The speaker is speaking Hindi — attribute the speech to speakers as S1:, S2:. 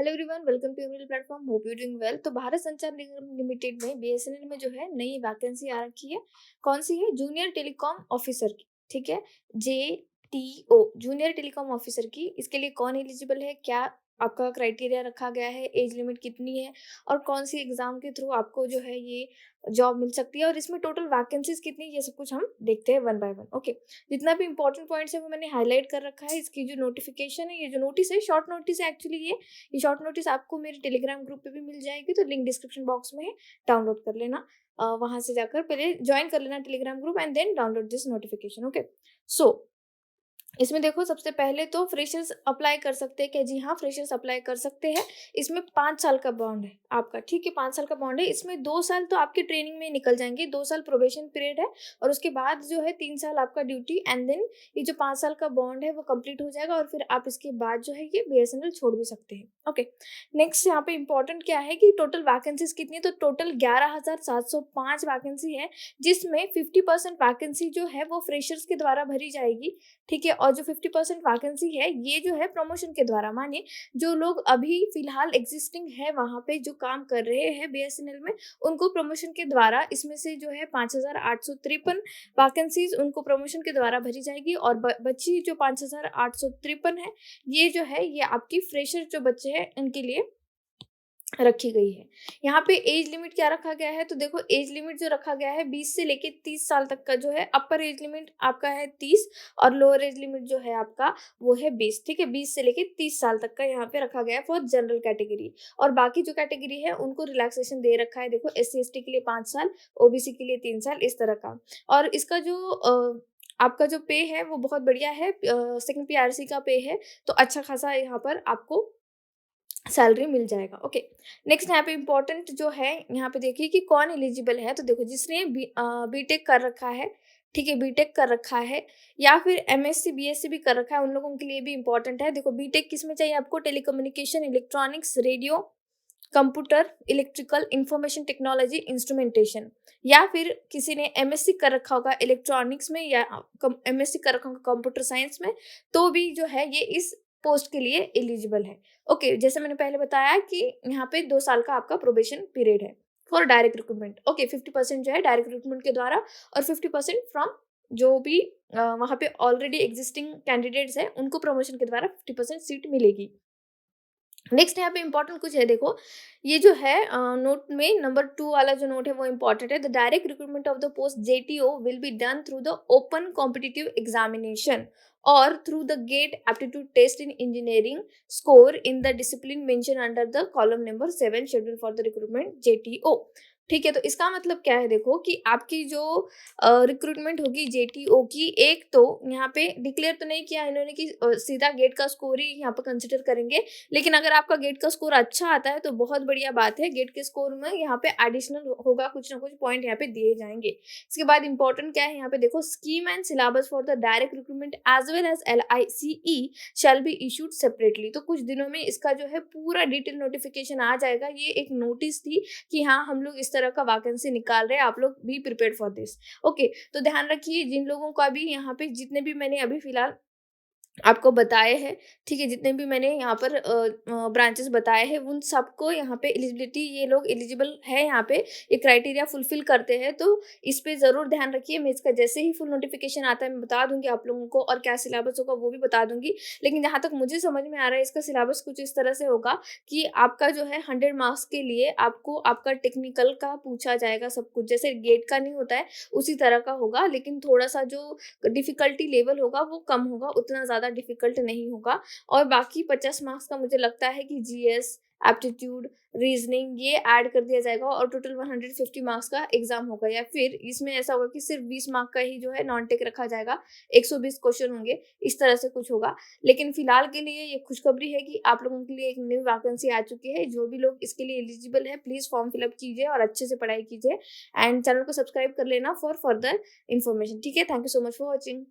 S1: Hello everyone, welcome to email platform. Hope you doing well. तो भारत संचार निगम लिमिटेड में बीएसएनएल में जो है नई वैकेंसी आ रखी है। कौन सी है? जूनियर टेलीकॉम ऑफिसर की। ठीक है, JTO जूनियर टेलीकॉम ऑफिसर की। इसके लिए कौन एलिजिबल है, क्या आपका क्राइटेरिया रखा गया है, एज लिमिट कितनी है और कौन सी एग्जाम के थ्रू आपको जो है ये जॉब मिल सकती है और इसमें टोटल वैकेंसीज कितनी, ये सब कुछ हम देखते हैं वन बाय वन। ओके, जितना भी इंपॉर्टेंट पॉइंट्स है वो मैंने हाईलाइट कर रखा है। इसकी जो नोटिफिकेशन है, ये जो नोटिस है, शॉर्ट नोटिस है एक्चुअली। ये शॉर्ट नोटिस आपको मेरे टेलीग्राम ग्रुप पे भी मिल जाएगी, तो लिंक डिस्क्रिप्शन बॉक्स में है, डाउनलोड कर लेना। वहां से जाकर पहले ज्वाइन कर लेना Telegram group and then download this notification. Okay, so इसमें देखो, सबसे पहले तो फ्रेशर्स अप्लाई कर सकते हैं क्या? जी हाँ, फ्रेशर्स अप्लाई कर सकते हैं। इसमें 5 साल का बॉन्ड है आपका। ठीक है, 5 साल का बॉन्ड है। इसमें 2 साल तो आपके ट्रेनिंग में निकल जाएंगे, 2 साल प्रोबेशन पीरियड है और उसके बाद जो है 3 साल आपका ड्यूटी एंड देन ये जो 5 साल का बॉन्ड है वो कंप्लीट हो जाएगा और फिर आप इसके बाद जो है ये बीएसएनएल छोड़ भी सकते हैं। ओके, नेक्स्ट यहाँ पे इंपॉर्टेंट क्या है कि टोटल वैकेंसीज कितनी है? तो टोटल 11,705 वैकेंसी है, जिसमें 50% वैकेंसी जो है वो फ्रेशर्स के द्वारा भरी जाएगी। ठीक है, और जो 50% वैकेंसी है ये जो है प्रमोशन के द्वारा, मानिए जो लोग अभी फिलहाल एग्जिस्टिंग है वहां पे जो काम कर रहे हैं बीएसएनएल में, उनको प्रमोशन के द्वारा इसमें से जो है 5,853 वैकेंसीज उनको प्रमोशन के द्वारा भरी जाएगी और बची जो 5,853 है, ये जो है ये आपकी फ्रेशर जो बच्चे हैं इनके लिए रखी गई है। यहाँ पे एज लिमिट क्या रखा गया है? तो देखो, एज लिमिट जो रखा गया है 20 से लेके 30 साल तक का जो है, अपर एज लिमिट आपका है 30 और लोअर एज लिमिट जो है आपका वो है 20। ठीक है, 20 से लेके 30 साल तक का यहाँ पे रखा गया है फॉर जनरल कैटेगरी। और बाकी जो कैटेगरी है उनको रिलैक्सेशन दे रखा है। देखो, SC ST के लिए 5 साल, OBC के लिए 3 साल, इस तरह का। और इसका जो आपका जो पे है वो बहुत बढ़िया है। सेकंड PRC का पे है, तो अच्छा खासा यहाँ पर आपको सैलरी मिल जाएगा। ओके, नेक्स्ट यहाँ पे इम्पोर्टेंट जो है, यहाँ पे देखिए कि कौन एलिजिबल है। तो देखो, जिसने बीटेक कर रखा है, ठीक है, बीटेक कर रखा है या फिर MSc BSc भी कर रखा है, उन लोगों के लिए भी इम्पोर्टेंट है। देखो, बीटेक किस में चाहिए आपको? Telecommunication, electronics, radio, computer, electrical, information technology, instrumentation. या फिर किसी ने MSc कर रखा होगा इलेक्ट्रॉनिक्स में या MSc कर रखा होगा कंप्यूटर साइंस में, तो भी जो है ये इस पोस्ट के लिए एलिजिबल है। ओके, जैसे मैंने पहले बताया कि यहाँ पे 2 साल का आपका प्रोबेशन पीरियड है फॉर डायरेक्ट रिक्रूटमेंट। ओके, 50% जो है डायरेक्ट रिक्रूटमेंट के द्वारा और 50% फ्रॉम जो भी वहाँ पे ऑलरेडी एग्जिस्टिंग कैंडिडेट्स है उनको प्रमोशन के द्वारा 50% सीट मिलेगी। नेक्स्ट यहाँ पे इंपॉर्टेंट कुछ है, देखो ये जो है नोट में नंबर 2 वाला जो नोट है वो इंपॉर्टेंट है। The direct recruitment of the post JTO will be done through the open competitive examination और through the GATE aptitude test in engineering score in the discipline mention under the column number 7 schedule for the recruitment JTO। ठीक है, तो इसका मतलब क्या है? देखो कि आपकी जो रिक्रूटमेंट होगी JTO की, एक तो यहाँ पे डिक्लेयर तो नहीं किया इन्होंने कि सीधा गेट का स्कोर ही यहाँ पे कंसिडर करेंगे, लेकिन अगर आपका गेट का स्कोर अच्छा आता है तो बहुत बढ़िया बात है। गेट के स्कोर में यहाँ पे एडिशनल होगा, कुछ ना कुछ पॉइंट यहाँ पे दिए जाएंगे। इसके बाद इंपॉर्टेंट क्या है यहाँ पे? देखो, scheme and syllabus for the direct recruitment as well as LICE shall be issued separately. तो कुछ दिनों में इसका जो है पूरा डिटेल नोटिफिकेशन आ जाएगा। ये एक नोटिस थी कि हाँ, हम लोग इस तरह का वैकेंसी निकाल रहे हैं, आप लोग भी प्रिपेयर फॉर दिस। ओके, तो ध्यान रखिए, जिन लोगों का भी यहाँ पे, जितने भी मैंने अभी फिलहाल आपको बताए हैं, ठीक है, जितने भी मैंने यहाँ पर ब्रांचेस बताए हैं उन सबको यहाँ पे एलिजिबिलिटी, ये लोग एलिजिबल है, यहाँ पे ये क्राइटेरिया फुलफिल करते हैं। तो इस पे ज़रूर ध्यान रखिए। मैं इसका जैसे ही फुल नोटिफिकेशन आता है मैं बता दूंगी आप लोगों को, और क्या सिलेबस होगा वो भी बता दूंगी। लेकिन जहाँ तक मुझे समझ में आ रहा है इसका सिलेबस कुछ इस तरह से होगा कि आपका जो है 100 मार्क्स के लिए आपको आपका टेक्निकल का पूछा जाएगा सब कुछ, जैसे गेट का नहीं होता है उसी तरह का होगा, लेकिन थोड़ा सा जो डिफिकल्टी लेवल होगा वो कम होगा, उतना ज़्यादा डिफिकल्ट नहीं होगा। और बाकी 50 मार्क्स का मुझे लगता है कि GS, एप्टीट्यूड, रीजनिंग ये ऐड कर दिया जाएगा और टोटल 150 मार्क्स का एग्जाम होगा। या फिर इसमें ऐसा होगा कि सिर्फ 20 मार्क का ही जो है नॉन टेक रखा जाएगा, 120 क्वेश्चन होंगे, इस तरह से कुछ होगा। लेकिन फिलहाल के लिए ये खुशखबरी है कि आप लोगों के लिए एक न्यू वैकेंसी आ चुकी है। जो भी लोग इसके लिए एलिजिबल है प्लीज फॉर्म फिलअप कीजिए और अच्छे से पढ़ाई कीजिए एंड चैनल को सब्सक्राइब कर लेना फॉर फर्दर इन्फॉर्मेशन। ठीक है, thank you so much for watching.